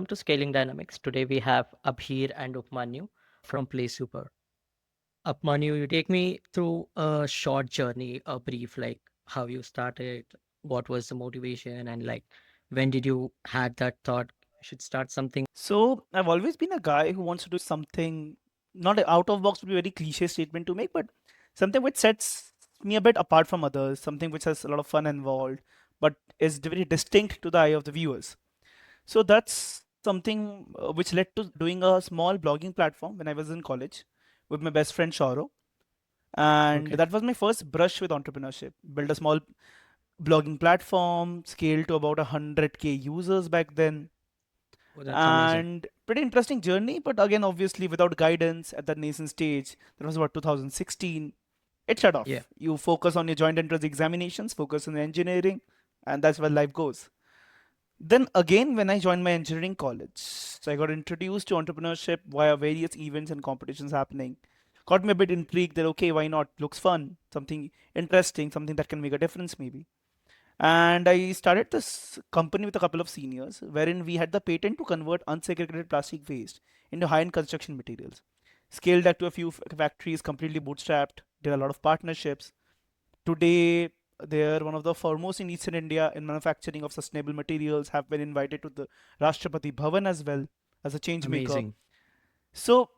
to Scaling Dynamics. Today we have Abhir and Upamanyu from PlaySuper. Upamanyu, you take me through a short journey, a brief, like how you started, what was the motivation, and like when did you had that thought should start something? So I've always been a guy who wants to do something, not a out of box would be a very cliche statement to make, but something which sets me a bit apart from others, something which has a lot of fun involved, but is very distinct to the eye of the viewers. So that's something which led to doing a small blogging platform when I was in college with my best friend Shauro. And Okay. that was my first brush with entrepreneurship. Built a small blogging platform, scaled to about 100K users back then, Oh, that's amazing. and pretty interesting journey, but again obviously without guidance at that nascent stage. That was about 2016. It shut Yeah. off. You focus on your joint entrance examinations, focus on engineering, and that's where life goes. Then again, when I joined my engineering college, so I got introduced to entrepreneurship via various events and competitions happening. Got me a bit intrigued that okay, why not, looks fun, something interesting, something that can make a difference maybe. And I started this company with a couple of seniors, wherein we had the patent to convert unsegregated plastic waste into high-end construction materials. Scaled that to a few factories, completely bootstrapped, did a lot of partnerships. Today, they're one of the foremost in Eastern India in manufacturing of sustainable materials, have been invited to the Rashtrapati Bhavan as well as a change maker. Amazing. So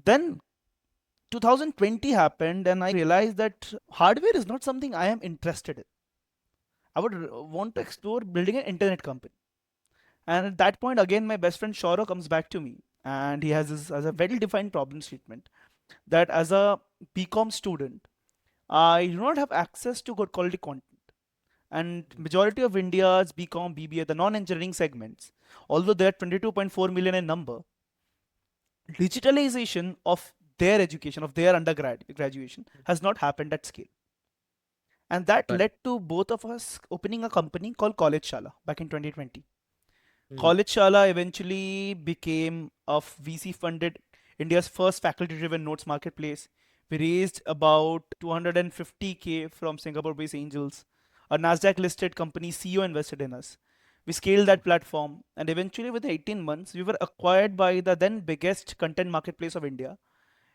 then 2020 happened, and I realized that hardware is not something I am interested in. I would want to explore building an internet company. And at that point, again, my best friend Shauro comes back to me, and he has this as a well-defined problem statement that as a BCom student, I do not have access to good quality content. And majority of India's BCom, BBA, the non-engineering segments, although they're 22.4 million in number, digitalization of their education, of their undergrad graduation, has not happened at scale. And that Got it. led to both of us opening a company called College Shala back in 2020. Mm. College Shala eventually became a VC funded India's first faculty driven notes marketplace. We raised about 250K from Singapore based angels. A NASDAQ listed company CEO invested in us. We scaled that platform, and eventually, within 18 months, we were acquired by the then biggest content marketplace of India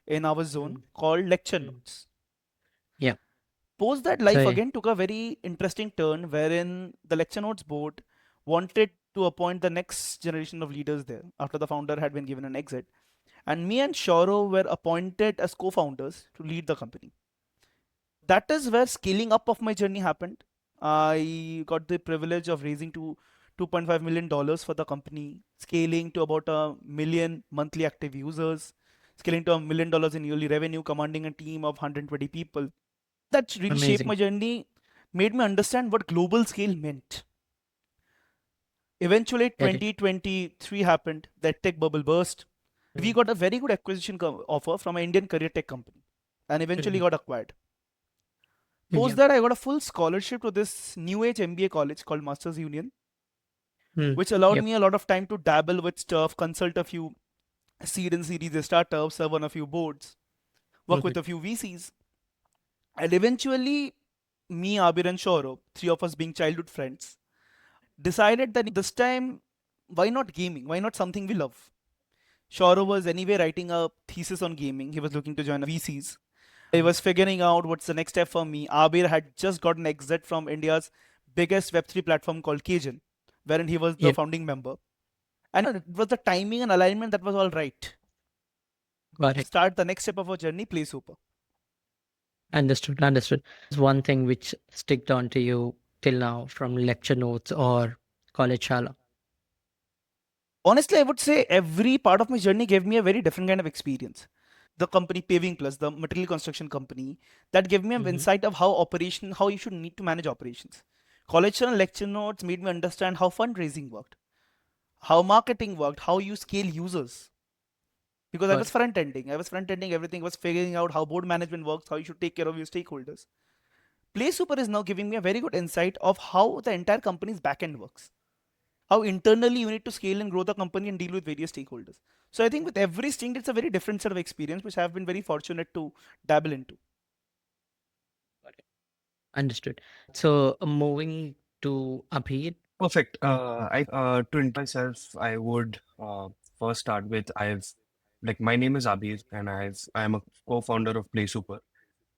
in our zone Mm. called Lecture Mm. Notes. Yeah. Post that, So life again took a very interesting turn wherein the Lecture Notes board wanted to appoint the next generation of leaders there after the founder had been given an exit. And me and Shauro were appointed as co founders to lead the company. That is where scaling up of my journey happened. I got the privilege of raising to $2.5 million for the company, scaling to about a million monthly active users, scaling to $1 million in yearly revenue, commanding a team of 120 people. That really shaped amazing. my journey, made me understand what global scale meant. Eventually, Get it. 2023 happened, the tech bubble burst. We Mm. got a very good acquisition offer from an Indian career tech company and eventually Mm. got acquired. Post Yeah. that, I got a full scholarship to this new age MBA college called Masters Union, Mm. which allowed Yep. me a lot of time to dabble with stuff, consult a few seed and series startups, serve on a few boards, work Mhm. with a few VCs. And eventually, me, Abir, and Shauro, three of us being childhood friends, decided that this time, why not gaming? Why not something we love? Shauro was anyway writing a thesis on gaming. He was looking to join a VCs. I was figuring out what's the next step for me. Abir had just got an exit from India's biggest Web3 platform called Cajun, wherein he was the Yep. founding member. And it was the timing and alignment that was all right. Got it. Start the next step of our journey, PlaySuper. Understood. Understood. Is one thing which sticked on to you till now from lecture notes or college shala? Honestly, I would say every part of my journey gave me a very different kind of experience. The company Paving Plus, the material construction company, that gave me an Mm-hmm. insight of how you should need to manage operations. College and lecture notes made me understand how fundraising worked, how marketing worked, how you scale users. Because I Got was it. front ending. I was front ending everything, was figuring out how board management works, how you should take care of your stakeholders. Play Super is now giving me a very good insight of how the entire company's backend works. How internally you need to scale and grow the company and deal with various stakeholders. So I think with every stint, it's a very different set of experience, which I've been very fortunate to dabble into. Got it. Understood. So moving to Abhir. Perfect. To introduce myself, I would first start with my name is Abhir, and I am a co-founder of PlaySuper,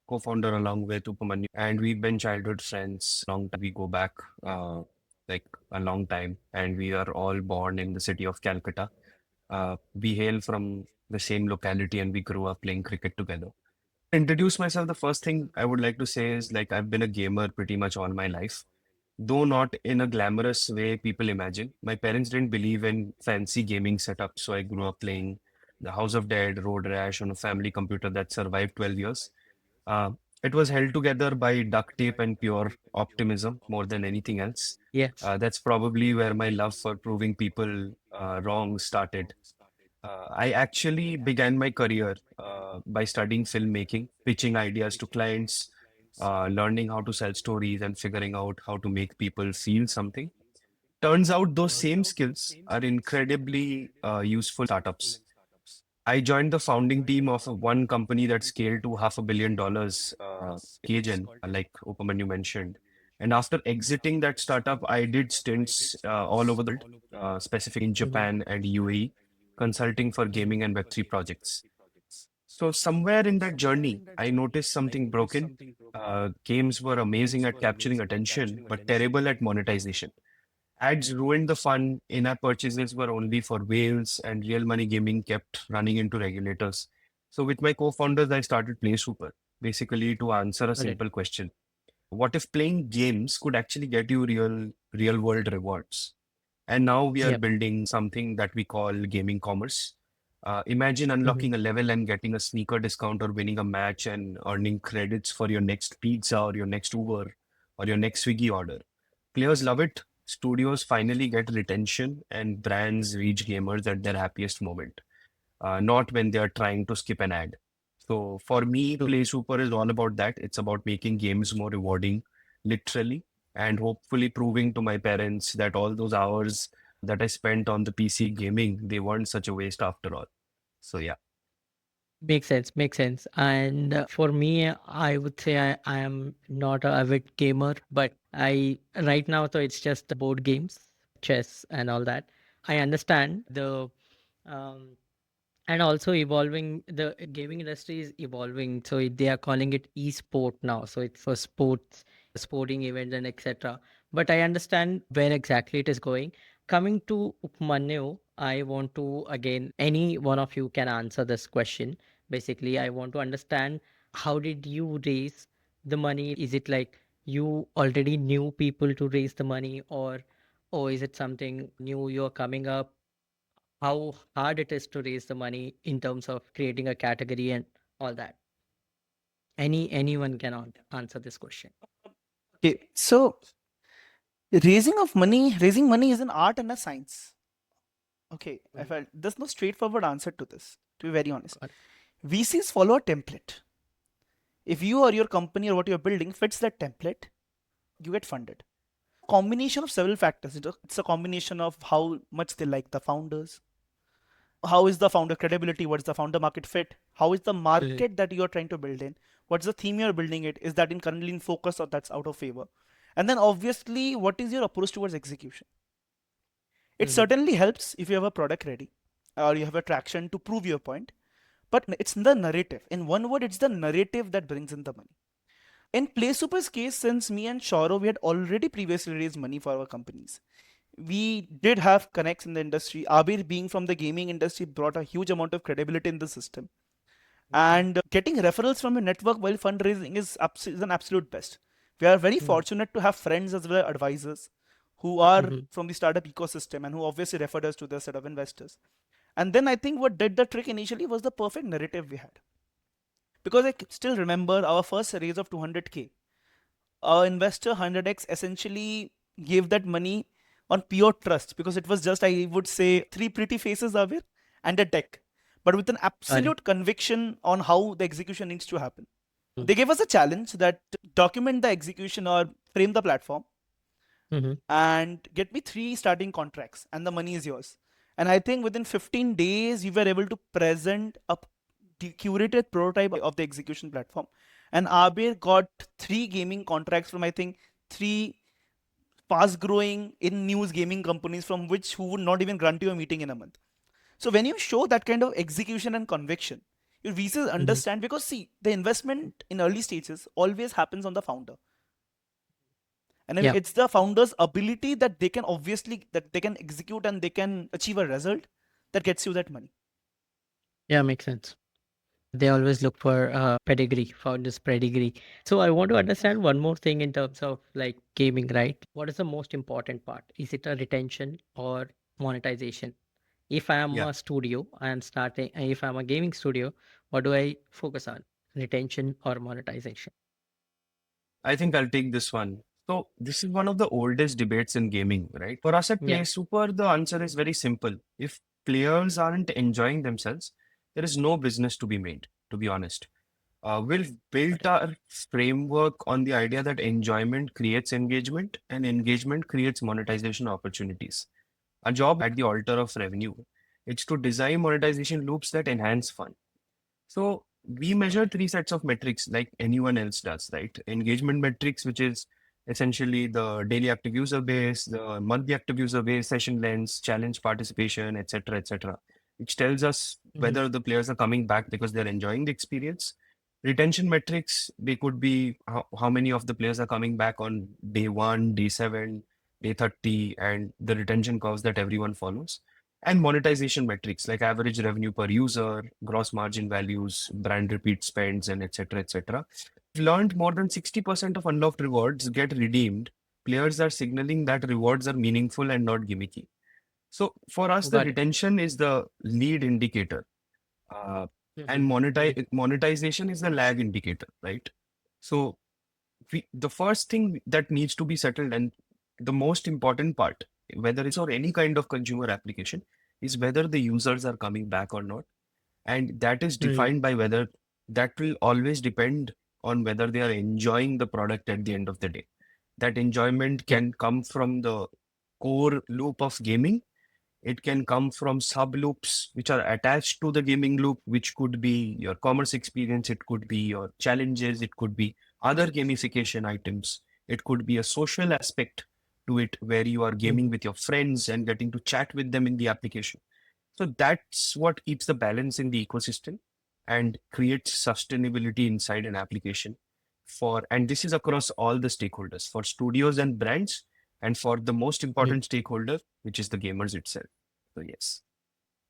co-founder along with Upamanyu, and we've been childhood friends long time. We go back uh, like a long time, and we are all born in the city of Calcutta. We hail from the same locality, and we grew up playing cricket together. Introduce myself, the first thing I would like to say is like I've been a gamer pretty much all my life, though not in a glamorous way people imagine. My parents didn't believe in fancy gaming setups, so I grew up playing the House of Dead, Road Rash on a family computer that survived 12 years. Uh, it was held together by duct tape and pure optimism more than anything else. Yes. That's probably where my love for proving people wrong started. I actually began my career by studying filmmaking, pitching ideas to clients, learning how to sell stories, and figuring out how to make people feel something. Turns out those same skills are incredibly useful startups. I joined the founding team of one company that scaled to $500 million Cajun, like Upamanyu mentioned. And after exiting that startup, I did stints all over the world, specifically in Hmm. Japan and UAE, consulting for gaming and Web3 projects. So somewhere in that journey, I noticed something broken. Games were amazing at capturing attention, but terrible at monetization. Ads ruined the fun. In-app purchases were only for whales, and real money gaming kept running into regulators. So with my co-founders, I started PlaySuper, basically to answer a Got it. simple question. What if playing games could actually get you real world rewards? And now we are Yep. building something that we call gaming commerce. Imagine Hmm. unlocking a level and getting a sneaker discount or winning a match and earning credits for your next pizza or your next Uber or your next Swiggy order. Players love it. Studios finally get retention, and brands reach gamers at their happiest moment, not when they are trying to skip an ad. So for me, True. Play Super is all about that. It's about making games more rewarding, literally, and hopefully proving to my parents that all those hours that I spent on the PC gaming, they weren't such a waste after all. So yeah. Makes sense. Makes sense. And for me, I would say I am not a avid gamer, but I right now, so it's just the board games, chess, and all that. I understand the um, and also evolving, the gaming industry is evolving, so they are calling it e-sport now, so it's for sports, sporting events and etc. But I understand where exactly it is going. Coming to Upmanyu, I want to, again, any one of you can answer this question. Basically, I want to understand, how did you raise the money? Is it like you already knew people to raise the money, or is it something new you're coming up? How hard it is to raise the money in terms of creating a category and all that? Anyone can answer this question. Okay, so raising money is an art and a science. Okay, I Mhm. felt there's no straightforward answer to this, to be very honest. Got it. VCs follow a template. If you or your company or what you're building fits that template, you get funded. Combination of several factors. It's a combination of how much they like the founders, how is the founder credibility, what's the founder market fit, how is the Mhm. market that you're trying to build in, what's the theme you're building it, is that in currently in focus or that's out of favor, and then obviously what is your approach towards execution. It Mhm. certainly helps if you have a product ready or you have a traction to prove your point, but it's the narrative. In one word, it's the narrative that brings in the money. In PlaySuper's case, since me and Shoro, we had already previously raised money for our companies. We did have connects in the industry. Abir, being from the gaming industry, brought a huge amount of credibility in the system. And getting referrals from your network while fundraising is an absolute best. We are very Mhm. fortunate to have friends as well as advisors who are Mhm. from the startup ecosystem and who obviously referred us to the set of investors. And then I think what did the trick initially was the perfect narrative we had. Because I still remember our first raise of 200K. Our investor 100x essentially gave that money on pure trust because it was just, I would say, three pretty faces of it and a deck, but with an Got it. absolute conviction on how the execution needs to happen. They gave us a challenge that document the execution or frame the platform Mm-hmm. and get me three starting contracts and the money is yours. And I think within 15 days, we were able to present a curated prototype of the execution platform. And Abir got three gaming contracts from, I think, three fast growing in news gaming companies from which who would not even grant you a meeting in a month. So when you show that kind of execution and conviction, your VCs Hmm. understand, because see, the investment in early stages always happens on the founder. And if Yeah, it's the founder's ability that they can obviously that they can execute and they can achieve a result that gets you that money. yeah, makes sense. They always look for pedigree, founders pedigree. So I want to understand one more thing in terms of like gaming, right? What is the most important part? Is it a retention or monetization? If I am Yeah, a studio, I am starting, if I'm a gaming studio, what do I focus on? Retention or monetization? I think I'll take this one. So this is one of the oldest debates in gaming, right? For us at Yeah. PlaySuper, the answer is very simple. If players aren't enjoying themselves, there is no business to be made, to be honest. We've built Got it. our framework on the idea that enjoyment creates engagement and engagement creates monetization opportunities. Our job at the altar of revenue, it's to design monetization loops that enhance fun. So we Got measure it. three sets of metrics like anyone else does, right? Engagement metrics, which is essentially the daily active user base, the monthly active user base, session lengths, challenge participation, etc., which tells us Hmm. whether the players are coming back because they're enjoying the experience. Retention metrics, they could be how many of the players are coming back on day one, day seven, day 30, and the retention curves that everyone follows, and monetization metrics like average revenue per user, gross margin values, brand repeat spends, and etc. etc. We've learned more than 60% of unlocked rewards get redeemed. Players are signaling that rewards are meaningful and not gimmicky. So for us, the Got it. retention is the lead indicator, uh, Hmm. and Hmm. monetization is the lag indicator, right? So the first thing that needs to be settled, and the most important part, whether it's or any kind of consumer application, is whether the users are coming back or not. And that is Hmm. defined by whether that will always depend on whether they are enjoying the product at the end of the day. That enjoyment Yeah. can come from the core loop of gaming. It can come from sub loops which are attached to the gaming loop, which could be your commerce experience, it could be your challenges, it could be other gamification items, it could be a social aspect to it where you are gaming Hmm. with your friends and getting to chat with them in the application. So that's what keeps the balance in the ecosystem and creates sustainability inside an application and this is across all the stakeholders for studios and brands and for the most Hmm. important stakeholder, which is the gamers itself. So yes,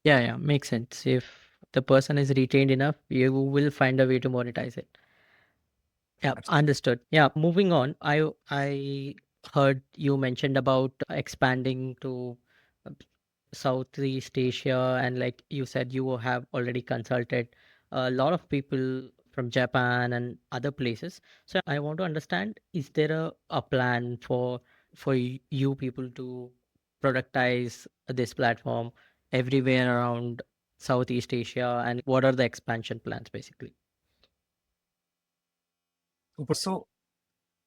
Yeah, yeah, makes sense. If the person is retained enough, you will find a way to monetize it. Yeah, absolutely. understood. Yeah, moving on. I heard you mentioned about expanding to uh, Southeast Asia, and like you said, you have already consulted a lot of people from Japan and other places. So I want to understand, is there a plan for you people to productize this platform everywhere around Southeast Asia, and what are the expansion plans basically? So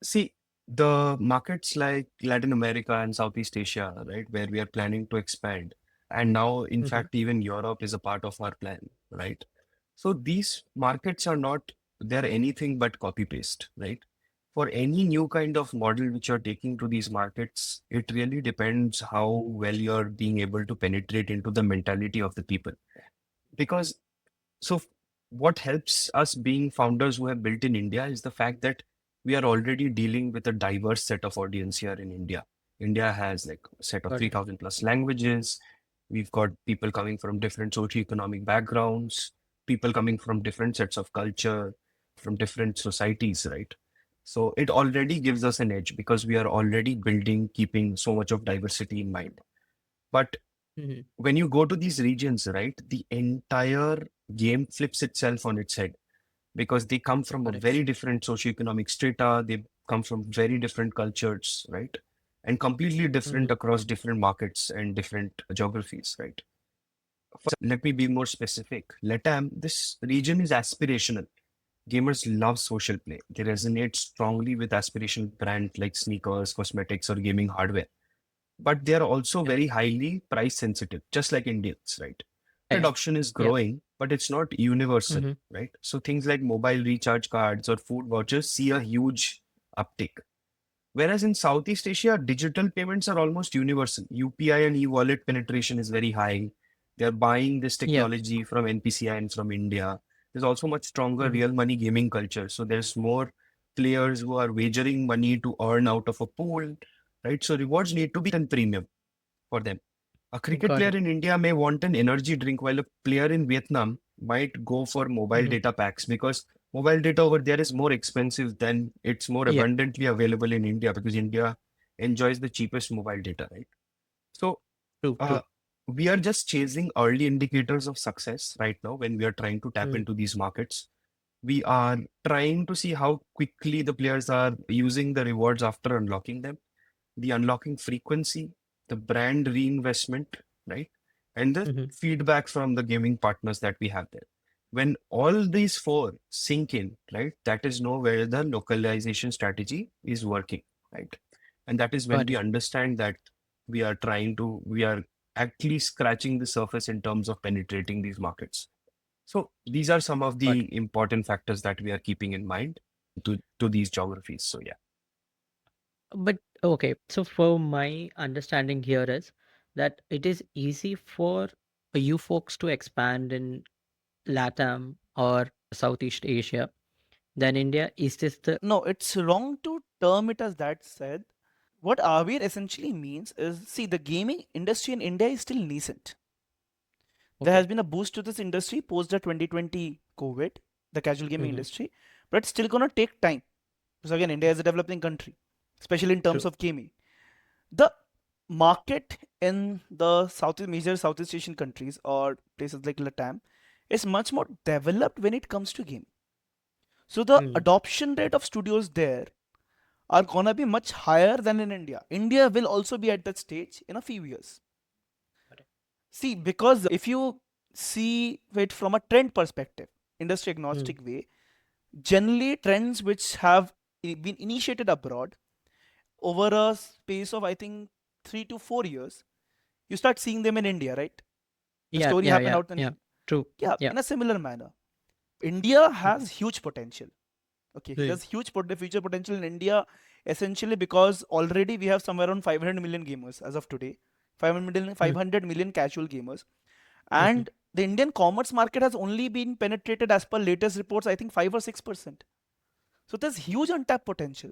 see, the markets like Latin America and Southeast Asia, right, where we are planning to expand, and now in Hmm. fact even Europe is a part of our plan, right? So these markets are not, they're anything but copy paste, right? For any new kind of model which you're taking to these markets, it really depends how well you're being able to penetrate into the mentality of the people. Because so what helps us being founders who have built in India is the fact that we are already dealing with a diverse set of audience here in India. India has like a set of Got it. 3,000 plus languages. We've got people coming from different socioeconomic backgrounds, people coming from different sets of culture, from different societies, right? So it already gives us an edge because we are already building, keeping so much of diversity in mind. But Hmm. when you go to these regions, right, the entire game flips itself on its head because they come from a Got it. very different socioeconomic strata, they come from very different cultures, right? And completely different Hmm. across different markets and different geographies, right? Let me be more specific. LATAM, this region is aspirational. Gamers love social play. They resonate strongly with aspirational brands like sneakers, cosmetics, or gaming hardware, but they are also Yeah. very highly price sensitive, just like Indians, right? Yeah. Adoption is Yeah. growing, but it's not universal, Hmm. right? So things like mobile recharge cards or food vouchers see a huge uptake. Whereas in Southeast Asia, digital payments are almost universal. UPI and e-wallet penetration is very high. They're buying this Yeah. technology from NPCI and from India. There's also much stronger Mhm. real money gaming culture. So there's more players who are wagering money to earn out of a pool, right? So rewards need to be and premium for them. A cricket Got player it. in India may want an energy drink, while a player in Vietnam might go for mobile Mhm. data packs because mobile data over there is more expensive than it's more Yeah. abundantly available in India because India enjoys the cheapest mobile data, right? So True. uh, True. we are just chasing early indicators of success right now when we are trying to tap Mm. into these markets. We are trying to see how quickly the players are using the rewards after unlocking them, the unlocking frequency, the brand reinvestment, right? And the Mhm. feedback from the gaming partners that we have there. When all these four sink in, right, that is know where the localization strategy is working, right? And that is when Got we it. understand that we are actually scratching the surface in terms of penetrating these markets. So these are some of Got it. the important factors that we are keeping in mind to these geographies. So yeah. But okay, so for my understanding here is that it is easy for you folks to expand in LATAM or Southeast Asia than India. Is this the No, it's wrong to term it as that said. What Avir essentially means is, see, the gaming industry in India is still nascent. There has okay? been a boost to this industry post the 2020 COVID, the casual gaming Mm-hmm. industry, but it's still gonna take time. Because again, India is a developing country, especially in terms True. of gaming. The market in the major Southeast Asian countries or places like Latam is much more developed when it comes to gaming. So the Mm. adoption rate of studios there are gonna be much higher than in India. India will also be at that stage in a few years. Got it. See, because if you see it from a trend perspective, industry Mm. agnostic way, generally trends which have been initiated abroad over a space of I think 3 to 4 years, you start seeing them in India, right? The Yeah, story yeah, happened yeah, out in yeah. True. yeah, Yeah. in a similar manner. India Mhm. has huge potential. Okay, Right. there's huge future potential in India, essentially because already we have somewhere around 500 million gamers as of today, 500 million casual gamers, Mm-hmm. and the Indian commerce market has only been penetrated as per latest reports, I think 5 or 6%. So there's huge untapped potential.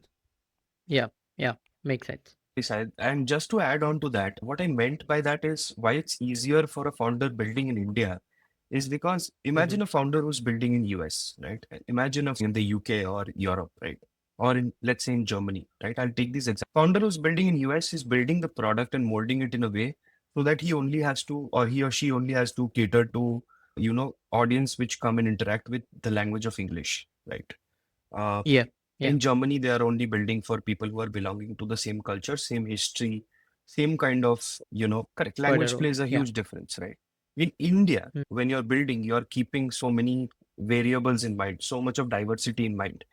Yeah, yeah. Makes sense. Side. And just to add on to that, what I meant by that is why it's easier for a founder building in India is because Mm-hmm. imagine a founder who's building in US, right? Imagine a in the UK or Europe, right? Or in let's say in Germany, right? I'll take this example. Founder who's building in US is building the product and molding it in a way so that he only has to, or he or she only has to cater to, audience which come and interact with the language of English, right? Uh, Yeah, yeah. in Germany, they are only building for people who are belonging to the same culture, same history, same kind of, correct. Quite a Language role. plays a Yeah. huge difference, right? In India, Mm. when you're building, you're keeping so many variables in mind, so much of diversity in mind.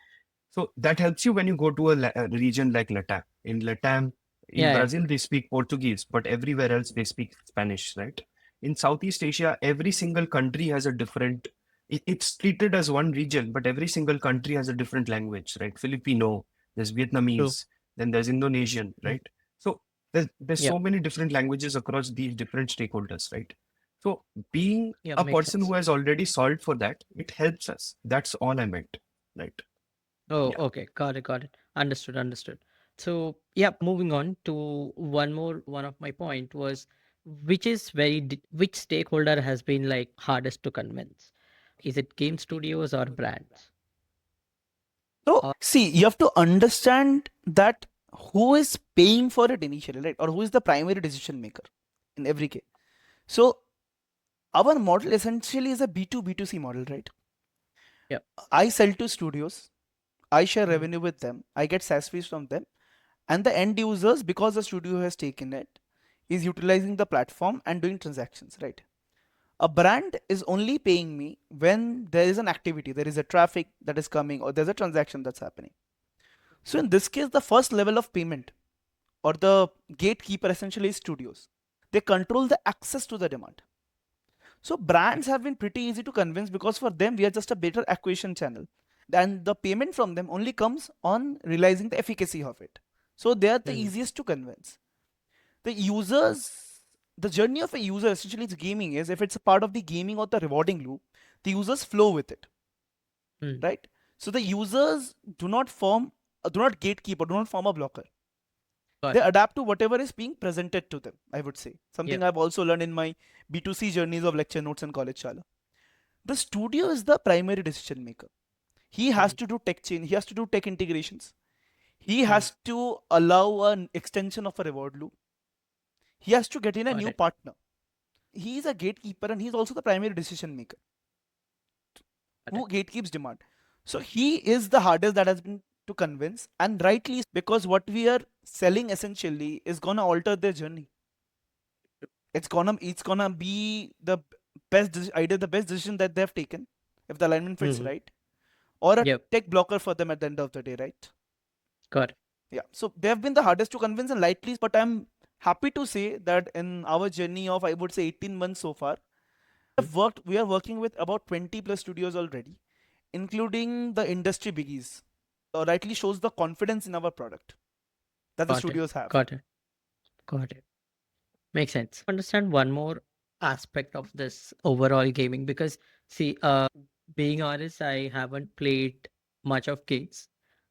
So that helps you when you go to a region like Latam. In Latam, in Yeah, yeah. Brazil, they speak Portuguese, but everywhere else they speak Spanish, right? In Southeast Asia, every single country has a different, it's treated as one region, but every single country has a different language, right? Filipino, there's True. Vietnamese, then there's Indonesian, Mm. right? So there's Yeah, so many different languages across these different stakeholders, right? So being yeah. a Makes person who sense. has already solved for that, it helps us. That's all I meant, right? Oh, Yeah. okay. Got it. Got it. Understood. Understood. So, yeah, moving on to one of my point was which stakeholder has been like hardest to convince? Is it game studios or brands? So Or see, you have to understand that who is paying for it initially, right? Or who is the primary decision maker in every case. So our model essentially is a B2B2C model, right? yeah. I sell to studios, I share Mhm. revenue with them, I get SaaS fees from them, and the end users, because the studio has taken it, is utilizing the platform and doing transactions, right? A brand is only paying me when there is an activity, there is a traffic that is coming, or there's a transaction that's happening. So in this case, the first level of payment or the gatekeeper essentially is studios. They control the access to the demand. So brands have been pretty easy to convince because for them we are just a better acquisition channel. And the payment from them only comes on realizing the efficacy of it. So they are the Mm. easiest to convince. The users, the journey of a user essentially it's gaming is if it's a part of the gaming or the rewarding loop, the users flow with it, Mm. right? So the users do not form, do not gatekeep or do not form a blocker. Got They it. adapt to whatever is being presented to them, I would say. Something Yep. I've also learned in my B2C journeys of lecture notes and college shala. The studio is the primary decision maker. He has Mm. to do tech change, he has to do tech integrations. He Mm. has to allow an extension of a reward loop. He has to get in a Got new it. partner. He is a gatekeeper and he's also the primary decision maker Got who it. gatekeeps demand. So he is the hardest that has been to convince, and rightly because what we are selling essentially is gonna alter their journey. It's gonna be the either the best decision that they have taken if the alignment fits Mm-hmm. right, or a Yep. tech blocker for them at the end of the day, right? Got it. Yeah. So they have been the hardest to convince, and lightly, but I'm happy to say that in our journey of I would say 18 months so far, Mm. we are working with about 20 plus studios already, including the industry biggies. Rightly shows the confidence in our product that the Got it. studios have. Got it. Got it. Makes sense. Understand one more aspect of this overall gaming because see, being honest, I haven't played much of games.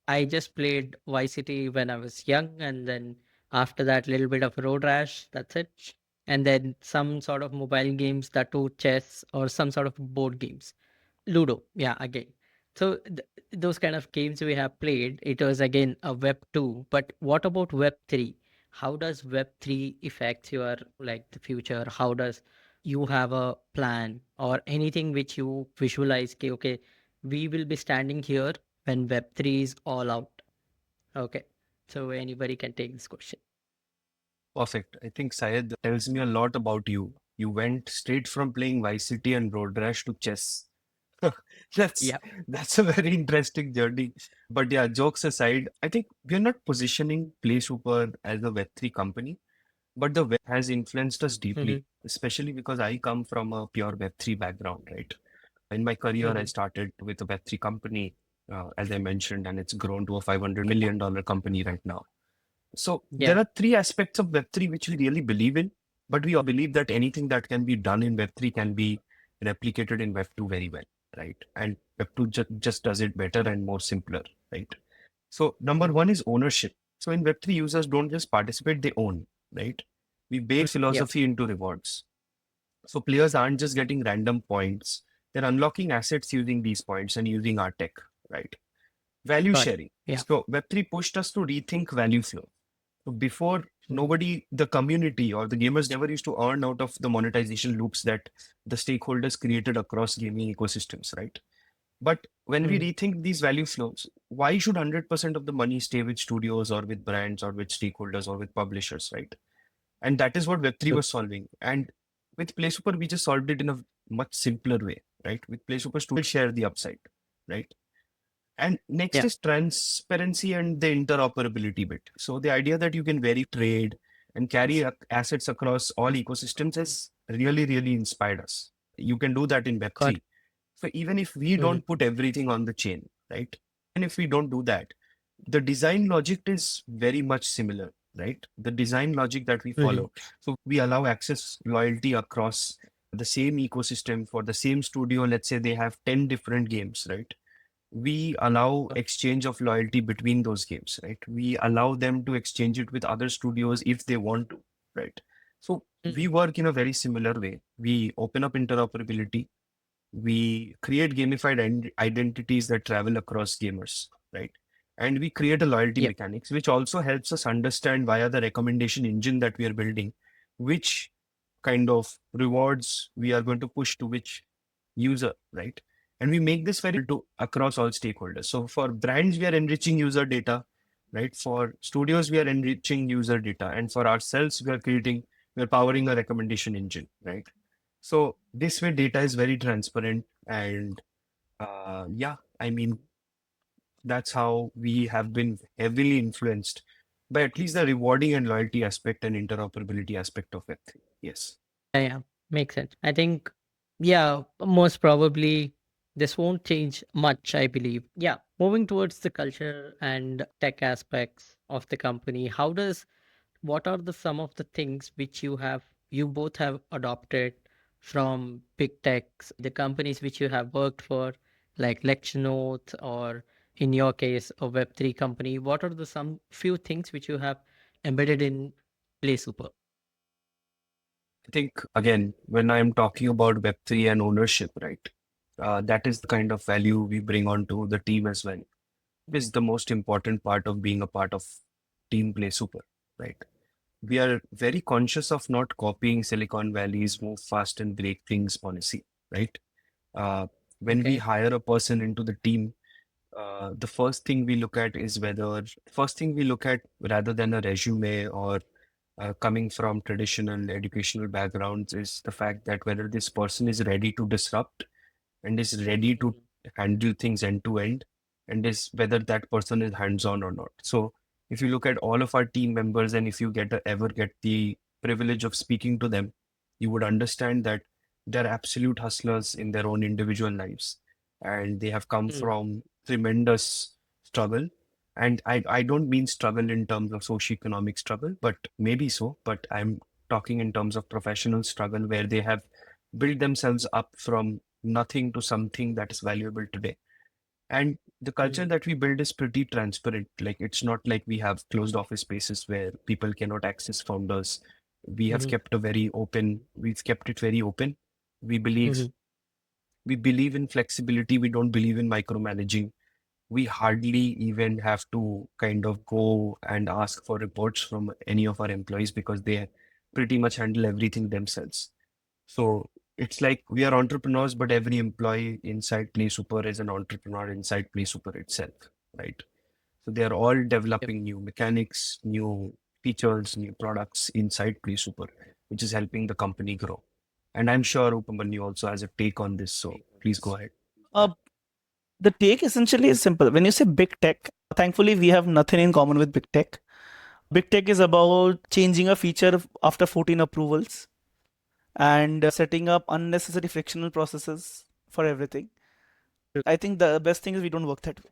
I just played Vice City when I was young, and then after that, little bit of Road Rash. That's it. And then some sort of mobile games, that too, chess or some sort of board games. Ludo, yeah, again. So those kind of games we have played, it was again a Web 2. But what about Web 3? How does Web 3 affect your like the future? How does you have a plan or anything which you visualize? Okay, we will be standing here when Web 3 is all out. Okay, so anybody can take this question. Perfect. I think Syed tells me a lot about you. You went straight from playing Vice City and Road Rash to chess. That's Yeah. that's a very interesting journey. But yeah, jokes aside, I think we're not positioning PlaySuper as a Web3 company, but the web has influenced us Mm-hmm. deeply, especially because I come from a pure Web3 background, right? In my career, I Mm-hmm. started with a Web3 company, as I mentioned, and it's grown to a $500 million company right now. So there Yeah. are three aspects of Web3 which we really believe in, but we all believe that anything that can be done in Web3 can be replicated in Web2 very well, right? And Web2 just does it better and more simpler, right? So number Mm-hmm. one is ownership. So in Web3, users don't just participate, they own, right? We base Yeah. philosophy into rewards. So players aren't just getting random points, they're unlocking assets using these points and using our tech, right? Value Got it. sharing. Yeah. So Web3 pushed us to rethink value flow. So before, Mm-hmm. nobody, the community or the gamers never used to earn out of the monetization loops that the stakeholders created across gaming ecosystems, right? But when we Mm-hmm. rethink these value flows, why should 100% of the money stay with studios or with brands or with stakeholders or with publishers, right? And that is what Web3 True. was solving. And with PlaySuper, we just solved it in a much simpler way, right? With PlaySuper, studios share the upside, right? And next Yeah. is transparency and the interoperability bit. So the idea that you can vary trade and carry assets across all ecosystems has really, really inspired us. You can do that in Got Web3. it. So even if we Mm-hmm. don't put everything on the chain, right? And if we don't do that, the design logic is very much similar, right? The design logic that we Mm-hmm. follow. So we allow access loyalty across the same ecosystem for the same studio. Let's say they have 10 different games, right? We allow exchange of loyalty between those games, right? We allow them to exchange it with other studios if they want to, right? So we Mm-hmm. work in a very similar way. We open up interoperability. We create gamified identities that travel across gamers, right? And we create a loyalty Yep. mechanics, which also helps us understand via the recommendation engine that we are building, which kind of rewards we are going to push to which user, right? And we make this very to across all stakeholders. So for brands, we are enriching user data, right? For studios, we are enriching user data, and for ourselves, we're powering a recommendation engine, right? So this way, data is very transparent, and yeah, I mean that's how we have been heavily influenced by at least the rewarding and loyalty aspect and interoperability aspect of Web3. Yes. Yeah, yeah, makes sense. I think, yeah, most probably this won't change much, I believe. Yeah, moving towards the culture and tech aspects. of the company. What are the some of the things which you both have adopted from big techs, the companies which you have worked for, like lecture notes, or in your case a web3 company? What are the some few things which you have embedded in PlaySuper? I think, again, when I'm talking about Web3 and ownership, right, that is the kind of value we bring onto the team as well. Is the most important part of being a part of Team Play Super, right? We are very conscious of not copying Silicon Valley's move fast and break things policy, right? Uh, when we Okay. hire a person into the team, the first thing we look at rather than a resume or coming from traditional educational backgrounds is the fact that whether this person is ready to disrupt and is ready to Mhm. handle things end to end, and is whether that person is hands on or not. So if you look at all of our team members, and if you ever get the privilege of speaking to them, you would understand that they're absolute hustlers in their own individual lives, and they have come Mm, from tremendous struggle. And I don't mean struggle in terms of socioeconomic struggle, but maybe so, but I'm talking in terms of professional struggle where they have built themselves up from nothing to something that is valuable today. And the culture mm, that we build is pretty transparent. Like, it's not like we have closed office spaces where people cannot access founders. mhm, We've kept it very open. We believe mhm, we believe in flexibility. We don't believe in micromanaging. We hardly even have to kind of go and ask for reports from any of our employees because they pretty much handle everything themselves. So it's like we are entrepreneurs, but every employee inside PlaySuper is an entrepreneur inside PlaySuper itself, right? So they are all yep. developing new mechanics, new features, new products inside PlaySuper, which is helping the company grow. And I'm sure Upamanyu also has a take on this, so please go ahead. Uh, the take essentially is simple. When you say big tech, thankfully we have nothing in common with big tech. Big tech is about changing a feature after 14 approvals and setting up unnecessary frictional processes for everything. I think the best thing is we don't work that way.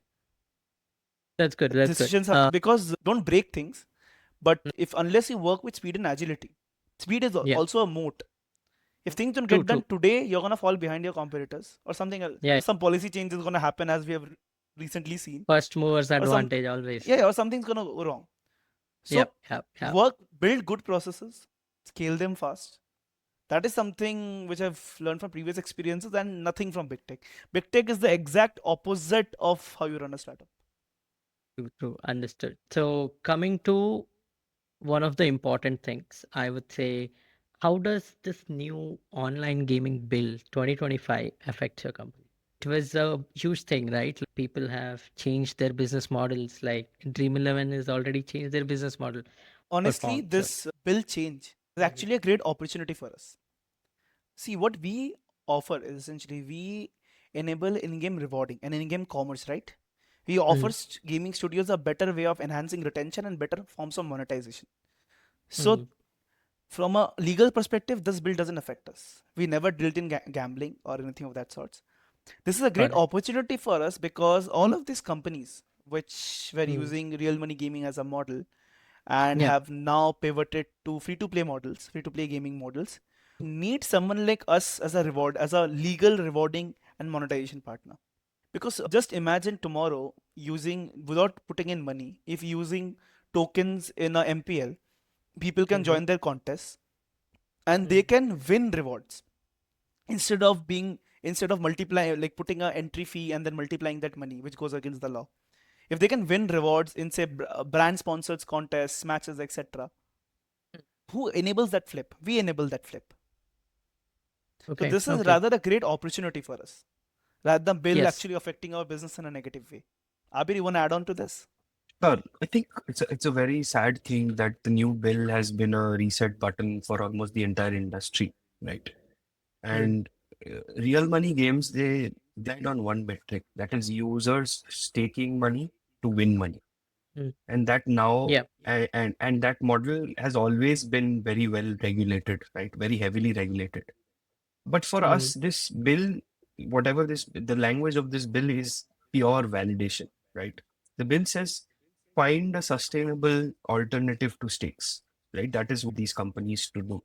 That's good. That's good. Decisions have because don't break things, but Mm, if unless you work with speed and agility, speed is yeah. also a moat. If things don't True. get done True. today, you're gonna fall behind your competitors or something else. Yeah. Some policy change is gonna happen as we have recently seen, First movers or some advantage always. yeah, or something's gonna go wrong. So Yep. Yep. Yep. build good processes, scale them fast. That is something which I've learned from previous experiences and nothing from big tech. Big tech is the exact opposite of how you run a startup. True. True. Understood. So coming to one of the important things, I would say, how does this new online gaming bill 2025 affect your company? It was a huge thing, right? People have changed their business models. Like Dream 11 has already changed their business model or Honestly, found. So, this bill change is mhm, actually a great opportunity for us. See, what we offer is essentially we enable in-game rewarding and in-game commerce, right? We offer mhm, gaming studios a better way of enhancing retention and better forms of monetization. So, mhm, from a legal perspective, this bill doesn't affect us. We never dealt in gambling or anything of that sort. This is a great got it. opportunity for us because all of these companies which were Mm, using real money gaming as a model and yeah. have now pivoted to free to play models, free to play gaming models, need someone like us as a reward, as a legal rewarding and monetization partner. Because just imagine tomorrow using without putting in money, if using tokens in a MPL, people can Hmm. join their contests and they Hmm. can win rewards instead of being instead of multiplying like putting a entry fee and then multiplying that money which goes against the law. If they can win rewards in say brand sponsored contests, matches, etc., who enables that flip? We enable that flip. So Okay. this is Okay. rather a great opportunity for us, rather than bill Yes. actually affecting our business in a negative way. Abir, you want to add on to this? Sure. I think it's a very sad thing that the new bill has been a reset button for almost the entire industry, right? Mm, And real money games, they relied on one metric, that is users staking money to win money. mm, And that now, yeah. and that model has always been very well regulated, right? Very heavily regulated. But for Mm, us, this bill, the language of this bill is pure validation, right? The bill says, find a sustainable alternative to stakes, right? That is what these companies to do.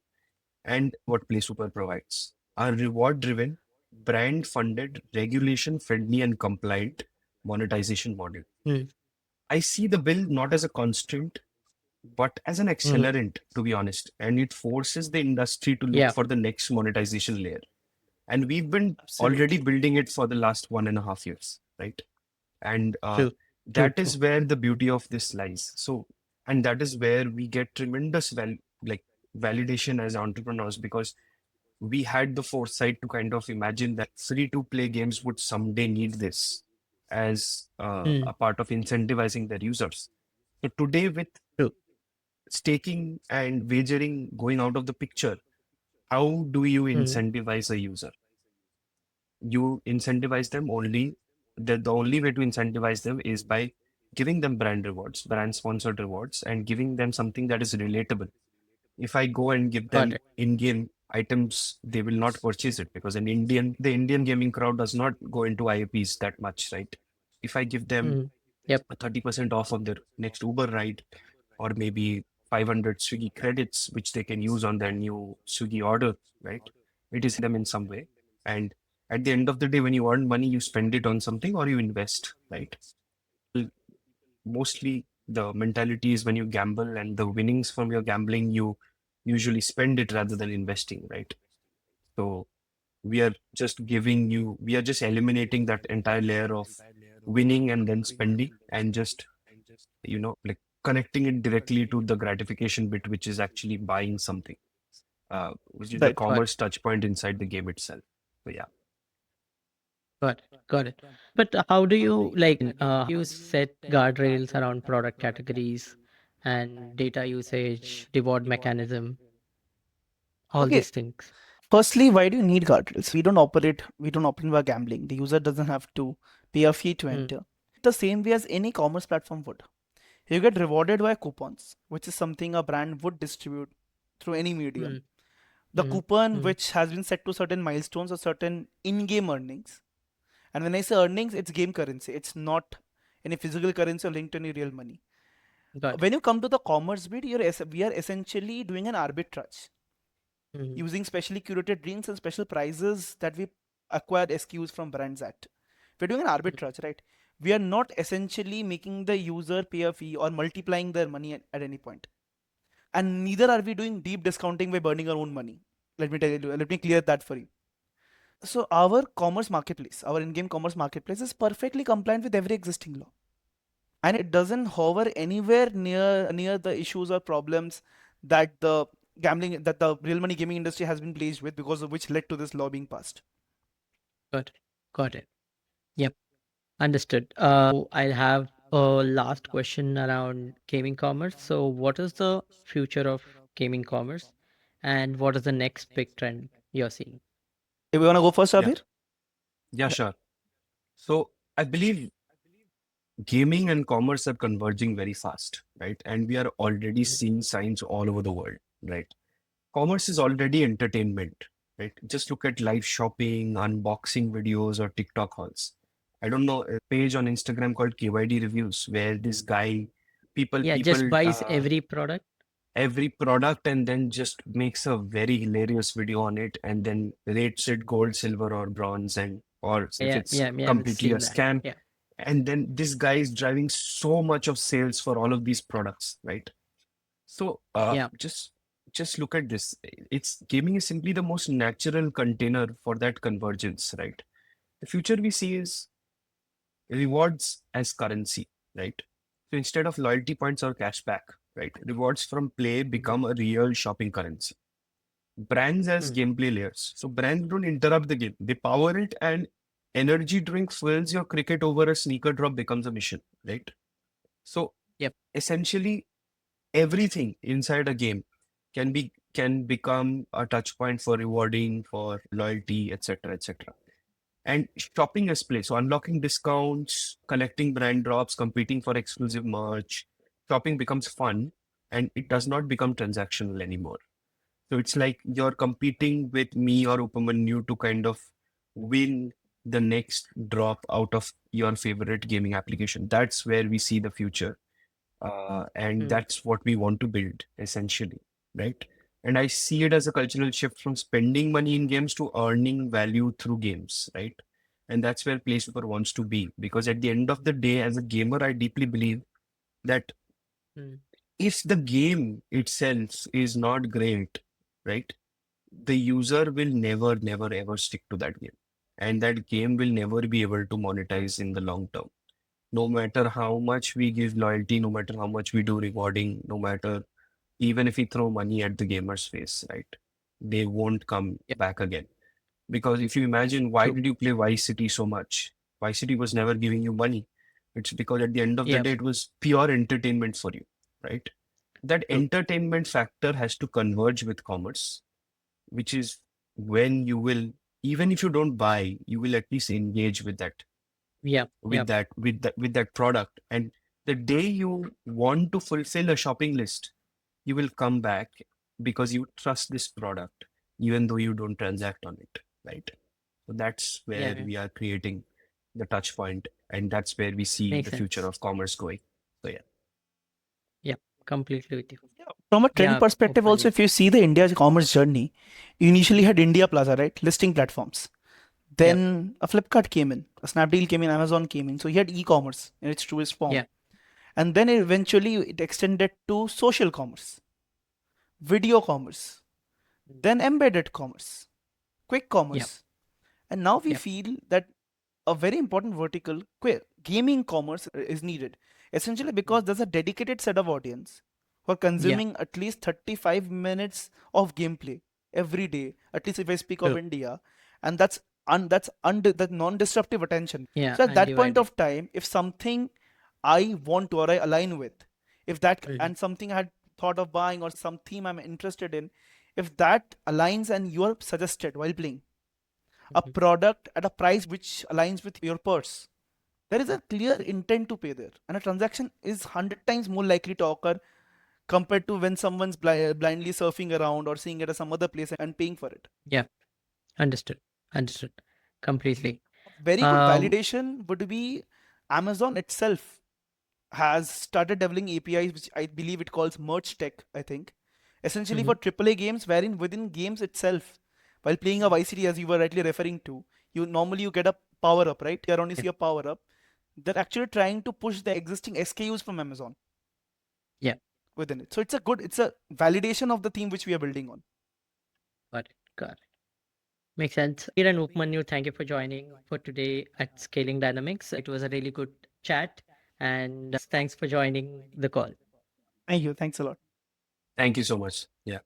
And what PlaySuper provides are reward driven, brand funded, regulation friendly, and compliant monetization model. Mm, I see the bill not as a constraint, but as an mhm. accelerant, to be honest. And it forces the industry to look Yeah, for the next monetization layer. And we've been already Absolutely. building it for the last 1.5 years, right? And true, true, that true. is where the beauty of this lies. So, and that is where we get tremendous like validation as entrepreneurs, because we had the foresight to kind of imagine that free to play games would someday need this as Mm, a part of incentivizing their users. So today, with true. staking and wagering going out of the picture, how do you Mm, incentivize a user? You incentivize them only, the only way to incentivize them is by giving them brand rewards, brand sponsored rewards, and giving them something that is relatable. If I go and give got them it. in-game items, they will not purchase it because the Indian gaming crowd does not go into IAPs that much, right? If I give them Mm, yep, a 30% off of their next Uber ride, or maybe 500 Swiggy credits, which they can use on their new Swiggy order, right? It is them in some way. And at the end of the day, when you earn money, you spend it on something or you invest, right? Mostly the mentality is when you gamble and the winnings from your gambling, you usually spend it rather than investing, right? So we are just eliminating that entire layer of winning and then spending and just, like connecting it directly to the gratification bit, which is actually buying something, which is the Right. got it, commerce touch point inside the game itself. So yeah. got it, got it. But how do you how do you set guardrails around product categories and data usage, reward mechanism, all Okay. these things? Firstly, why do you need guardrails? We don't operate by gambling. The user doesn't have to pay a fee to Mm, enter. The same way as any commerce platform would. You get rewarded by coupons, which is something a brand would distribute through any medium. mm, The mm, coupon mm, which has been set to certain milestones or certain in-game earnings. And when I say earnings, it's game currency. It's not any physical currency or linked to any real money. got it. When you come to the commerce bit, we are essentially doing an arbitrage Mm, using specially curated drinks and special prizes that we acquired SKUs from brands at. We're doing an mm, arbitrage, right? We are not essentially making the user pay a fee or multiplying their money at any point. And neither are we doing deep discounting by burning our own money. Let me clear that for you. So our commerce marketplace, our in-game commerce marketplace is perfectly compliant with every existing law. And it doesn't hover anywhere near the issues or problems that the real money gaming industry has been plagued with, because of which led to this law being passed. got it, got it. Yep, understood. I have a last question around gaming commerce. So, what is the future of gaming commerce, and what is the next big trend you're seeing? If we want to go first, Yeah. Abhir? Yeah, Yeah. sure. So I believe gaming and commerce are converging very fast, right? And we are already Mm, seeing signs all over the world, right? Commerce is already entertainment, right? Just look at live shopping, unboxing videos, or TikTok hauls. I don't know, a page on Instagram called KYD Reviews, where this guy, people, yeah, just people, buys every product. every product and then just makes a very hilarious video on it and then rates it gold, silver, or bronze, and or if Yeah, it's yeah, yeah, I've completely a seen that. scam. Yeah, And then this guy is driving so much of sales for all of these products, right? So yeah, just look at this. It's gaming is simply the most natural container for that convergence, right? The future we see is rewards as currency, right? So instead of loyalty points or cashback, right, rewards from play mhm, become a real shopping currency. Brands as mm, gameplay layers. So brands don't interrupt the game; they power it, and energy drink fuels your cricket over a sneaker drop becomes a mission, right? So yep, essentially, everything inside a game can become a touch point for rewarding, for loyalty, etc., etc. And shopping as play. So unlocking discounts, collecting brand drops, competing for exclusive merch. Shopping becomes fun and it does not become transactional anymore. So it's like you're competing with me or Upamanyu to kind of win the next drop out of your favorite gaming application. That's where we see the future. And Mm, that's what we want to build essentially, right? And I see it as a cultural shift from spending money in games to earning value through games, right? And that's where PlaySuper wants to be, because at the end of the day, as a gamer, I deeply believe that mm, if the game itself is not great, right, the user will never, never, ever stick to that game. And that game will never be able to monetize in the long term. No matter how much we give loyalty, no matter how much we do rewarding, no matter even if we throw money at the gamer's face, right? They won't come yeah, back again. Because if you imagine, why true. did you play Vice City so much? Vice City was never giving you money. It's because at the end of the Yeah, day, it was pure entertainment for you, right? That true. entertainment factor has to converge with commerce, which is when you will, even if you don't buy, you will at least engage with that, Yeah, yeah, with that product. And the day you want to fulfill a shopping list, you will come back because you trust this product, even though you don't transact on it, right? So that's yeah, where yeah. we are creating the touch point, and that's where we see Makes the future sense. of commerce going. So yeah. Yeah, completely with you. Yeah, from a trend Yeah, perspective, also, Upmanyu. if you see the India's commerce journey, you initially had India Plaza, right? Listing platforms. Yeah, Then a Flipkart came in, a Snapdeal came in, Amazon came in. So you had e-commerce in its truest form. yeah, And then eventually it extended to social commerce, video commerce, mm, then embedded commerce, quick yeah, commerce. And now we yeah, feel that a very important vertical, gaming commerce, is needed. Essentially mm, because there's a dedicated set of audience who are yeah, consuming at least 35 minutes of gameplay every day, at least if I speak of true. India. And that non-disruptive attention. Yeah, So at that point undivided. of time, if something I want to or I align with, if that Hmm. and something I had thought of buying or some theme I'm interested in, if that aligns and you are suggested while playing a Hmm. product at a price which aligns with your purse, there is a clear intent to pay there, and a transaction is 100 times more likely to occur compared to when someone's blindly surfing around or seeing it at some other place and paying for it. Yeah, understood. Understood. Completely. Very good Um, validation would be Amazon itself has started developing APIs, which I believe it calls merge tech, I think, essentially mhm, for AAA games, wherein within games itself, while playing a Vice City, as you were rightly referring to, you get a power up, right? Around you yeah, see a power up. They're actually trying to push the existing SKUs from Amazon yeah, within it. So it's a validation of the theme which we are building on. got it. Got it. Makes sense. Abhir and Upmanyu, thank you for joining for today at Scaling Dynamics. It was a really good chat, and thanks for joining the call. Thank you. Thanks a lot. Thank you so much. Yeah.